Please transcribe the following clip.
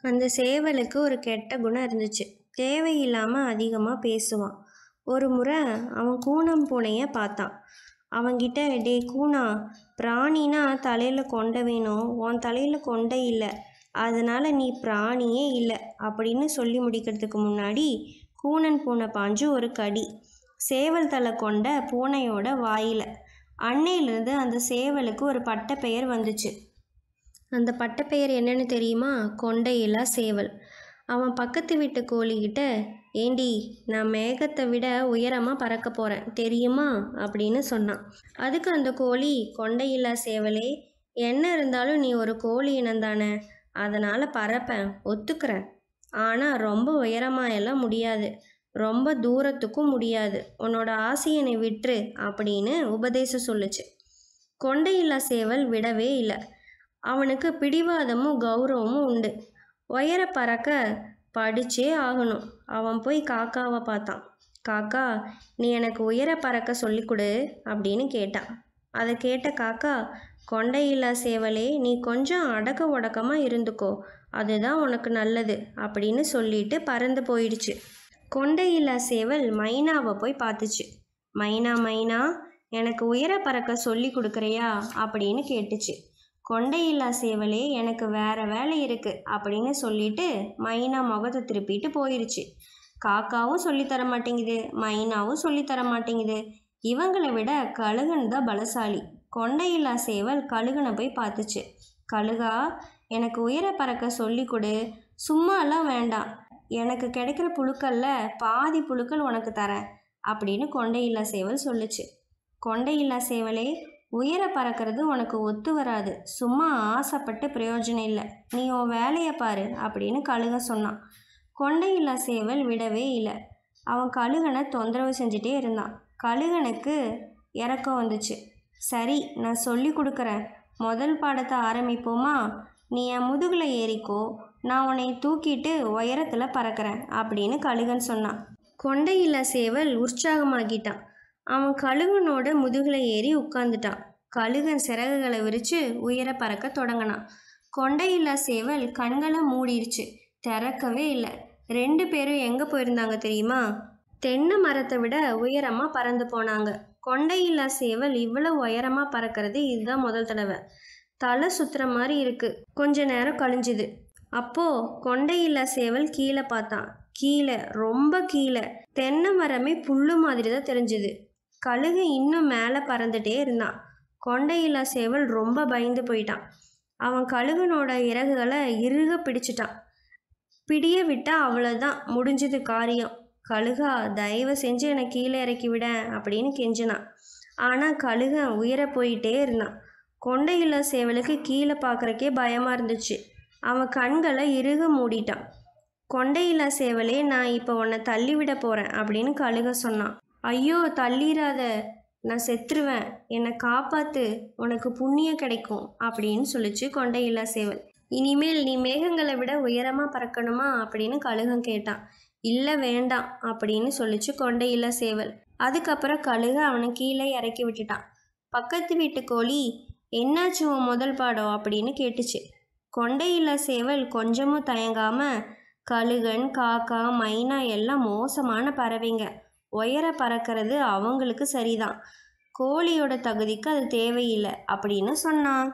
அந்த சேவலுக்கு ஒரு கெட்ட குணம் இருந்துச்சு. தேவையில்லாமல் அதிகமாக பேசுவான். ஒரு முறை அவன் கூனம் பூனையை பார்த்தான். அவன்கிட்ட, டே கூனா, பிராணினா தலையில் கொண்டை வேணும், உன் தலையில் கொண்டை இல்லை, அதனால் நீ பிராணியே இல்லை அப்படின்னு சொல்லி முடிக்கிறதுக்கு முன்னாடி கூனன் பூனை பாஞ்சு ஒரு கடி. சேவல் தலை கொண்ட பூனையோட வாயில். அன்னையிலிருந்து அந்த சேவலுக்கு ஒரு பட்டப்பெயர் வந்துச்சு. அந்த பட்டப்பெயர் என்னன்னு தெரியுமா? கொண்டையில்லா சேவல். அவன் பக்கத்து வீட்டு கோழிக்கிட்ட, ஏண்டி, நான் மேகத்தை விட உயரமாக பறக்க போகிறேன் தெரியுமா அப்படின்னு சொன்னான். அதுக்கு அந்த கோழி, கொண்டையில்லா சேவலே, என்ன இருந்தாலும் நீ ஒரு கோழி இனம் தானே, அதனால் பறப்பேன், ஒத்துக்கிறேன். ஆனால் ரொம்ப உயரமாக எல்லாம் முடியாது, ரொம்ப தூரத்துக்கும் முடியாது, உன்னோட ஆசையனை விட்டுரு அப்படின்னு உபதேசம் சொல்லுச்சு. கொண்டையில்லா சேவல் விடவே இல்லை. அவனுக்கு பிடிவாதமும் கௌரவமும் உண்டு. உயர பறக்க படிச்சே ஆகணும். அவன் போய் காக்காவை பார்த்தான். காக்கா, நீ எனக்கு உயர பறக்க சொல்லி கொடு அப்படின்னு கேட்டான். அதை கேட்ட காக்கா, கொண்டையில்லா சேவலே, நீ கொஞ்சம் அடக்க உடக்கமாக இருந்துக்கோ, அதுதான் உனக்கு நல்லது அப்படின்னு சொல்லிட்டு பறந்து போயிடுச்சு. கொண்டையில்லா சேவல் மைனாவை போய் பார்த்துச்சு. மைனா மைனா, எனக்கு உயர பறக்க சொல்லி கொடுக்குறியா அப்படின்னு கேட்டுச்சு. கொண்டையில்லா சேவலே, எனக்கு வேற வேலை இருக்கு அப்படின்னு சொல்லிட்டு மைனா முகத்தை திருப்பிட்டு போயிருச்சு. காக்காவும் சொல்லித்தர மாட்டேங்குது, மைனாவும் சொல்லித்தர மாட்டேங்குது. இவங்களை விட கழுகன் தான் பலசாலி. கொண்டையில்லா சேவல் கழுகனை போய் பார்த்துச்சு. கழுகா, எனக்கு உயர பறக்க சொல்லி கொடு, சும்மாலாம் வேண்டாம், எனக்கு கிடைக்கிற புழுக்கல்ல பாதி புழுக்கள் உனக்கு தரேன் அப்படின்னு கொண்டையில்லா சேவல் சொல்லுச்சு. கொண்டையில்லா சேவலே, உயர பறக்கிறது உனக்கு ஒத்து வராது, சும்மா ஆசைப்பட்டு பிரயோஜனம் இல்லை, நீ உன் வேலையை பாரு அப்படின்னு கழுகன் சொன்னான். கொண்டையில்லா சேவல் விடவே இல்லை. அவன் கழுகனை தொந்தரவு செஞ்சுட்டே இருந்தான். கழுகனுக்கு இறக்கம் வந்துச்சு. சரி, நான் சொல்லி கொடுக்குறேன், முதல் பாடத்தை ஆரம்பிப்போமா? நீ என் முதுகில் ஏறிக்கோ, நான் உன்னை தூக்கிட்டு உயரத்தில் பறக்கிறேன் அப்படின்னு கழுகன் சொன்னான். கொண்டையில்லா சேவல் உற்சாகமாகிட்டான். அவன் கழுகனோட முதுகில் ஏறி உட்காந்துட்டான். கழுகன் சிறகுகளை விரித்து உயர பறக்க தொடங்கினான். கொண்டையில்லா சேவல் கண்களை மூடிடுச்சு, திறக்கவே இல்லை. 2 பேரும் எங்கே போயிருந்தாங்க தெரியுமா? தென்னை மரத்தை விட உயரமாக பறந்து போனாங்க. கொண்டையில்லா சேவல் இவ்வளோ உயரமாக பறக்கிறது இதுதான் முதல் தடவை. தலை சுற்றுற மாதிரி இருக்கு. கொஞ்ச நேரம் கழிஞ்சுது. அப்போது கொண்டையில்லா சேவல் கீழே பார்த்தான். கீழே, ரொம்ப கீழே தென்னை மரமே புல்லு மாதிரி தான் தெரிஞ்சுது. கழுகு இன்னும் மேலே பறந்துட்டே இருந்தான். கொண்டையில்லா சேவல் ரொம்ப பயந்து போயிட்டான். அவன் கழுகனோட இறகுகளை இறுக பிடிச்சிட்டான். பிடிய விட்டா அவ்வளோதான், முடிஞ்சது காரியம். கழுகா, தயவு செஞ்சு என்னை கீழே இறக்கி விட அப்படின்னு கெஞ்சினான். ஆனால் கழுகன் உயர போயிட்டே இருந்தான். கொண்டையில்லா சேவலுக்கு கீழே பார்க்குறக்கே பயமாக இருந்துச்சு. அவன் கண்களை இறுக மூடிட்டான். கொண்டையில்லா சேவலே, நான் இப்போ உன்னை தள்ளிவிட போகிறேன் அப்படின்னு கழுக சொன்னான். ஐயோ, தள்ளிடாத, நான் செத்துருவேன், என்னை காப்பாற்று, உனக்கு புண்ணியம் கிடைக்கும் அப்படின்னு சொல்லிச்சு கொண்டையில்லா சேவல். இனிமேல் நீ மேகங்களை விட உயரமாக பறக்கணுமா அப்படின்னு கழுகன் கேட்டான். இல்லை, வேண்டாம் அப்படின்னு சொல்லிச்சு கொண்டையில்லா சேவல். அதுக்கப்புறம் கழுக அவனை கீழே இறக்கி விட்டுட்டான். பக்கத்து வீட்டு கோழி, என்னாச்சு உன் முதல் பாடம் அப்படின்னு கேட்டுச்சு. கொண்டையில்லா சேவல் கொஞ்சமும் தயங்காமல், கழுகன், காக்கா, மைனா எல்லாம் மோசமான பறவைங்க, உயர பறக்கிறது அவங்களுக்கு சரிதான், கோழியோட தகுதிக்கு அது தேவையில்லை அப்படின்னு சொன்னான்.